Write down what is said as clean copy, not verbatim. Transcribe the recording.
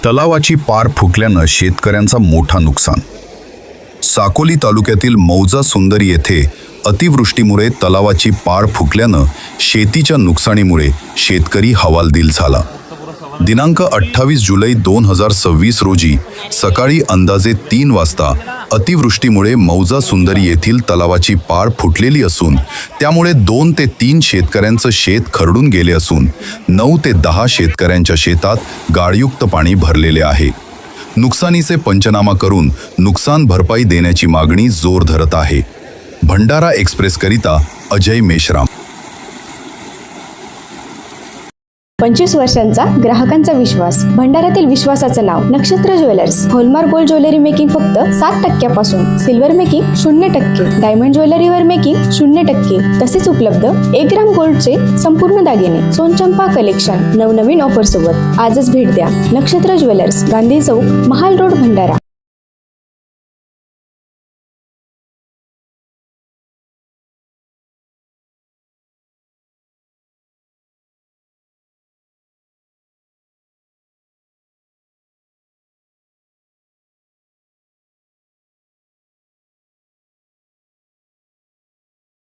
तलावाची पार फुटल्यानं शेतकऱ्यांचा मोठा नुकसान। साकोली तालुक्यातील मौजा सुंदरी येथे अतिवृष्टीमुळे तलावाची पार फुटल्यानं शेतीच्या नुकसानीमुळे शेतकरी हवालदिल झाला। दिनांक 28 जुलै 2026 रोजी सकाळी अंदाजे 3 वाजता अतिवृष्टीमुळे मौजा सुंदरी येथील तलावाची पार फुटलेली असून त्यामुळे 2 ते 3 शेतकऱ्यांचं शेत खरडून गेले असून 9 ते 10 शेतकऱ्यांच्या शेतात गाळयुक्त पाणी भरलेले आहे। नुकसानीचे पंचनामा करून नुकसान भरपाई देण्याची मागणी जोर धरत आहे। भंडारा एक्सप्रेसकरिता अजय मेश्राम। 25 वर्षांचा ग्राहकांचा विश्वास, भंडाऱ्यातील विश्वासाचं नाव नक्षत्र jewellers. Hallmark gold jewellery making फक्त 7% सिल्वर मेकिंग 0%, डायमंड ज्वेलरीवर मेकिंग 0%, तसेच उपलब्ध 1 ग्राम गोल्डचे संपूर्ण दागिने, सोनचंपा कलेक्शन नवनवीन ऑफर सोबत आजच भेट द्या। नक्षत्र ज्वेलर्स, गांधी चौक, महाल रोड, भंडारा।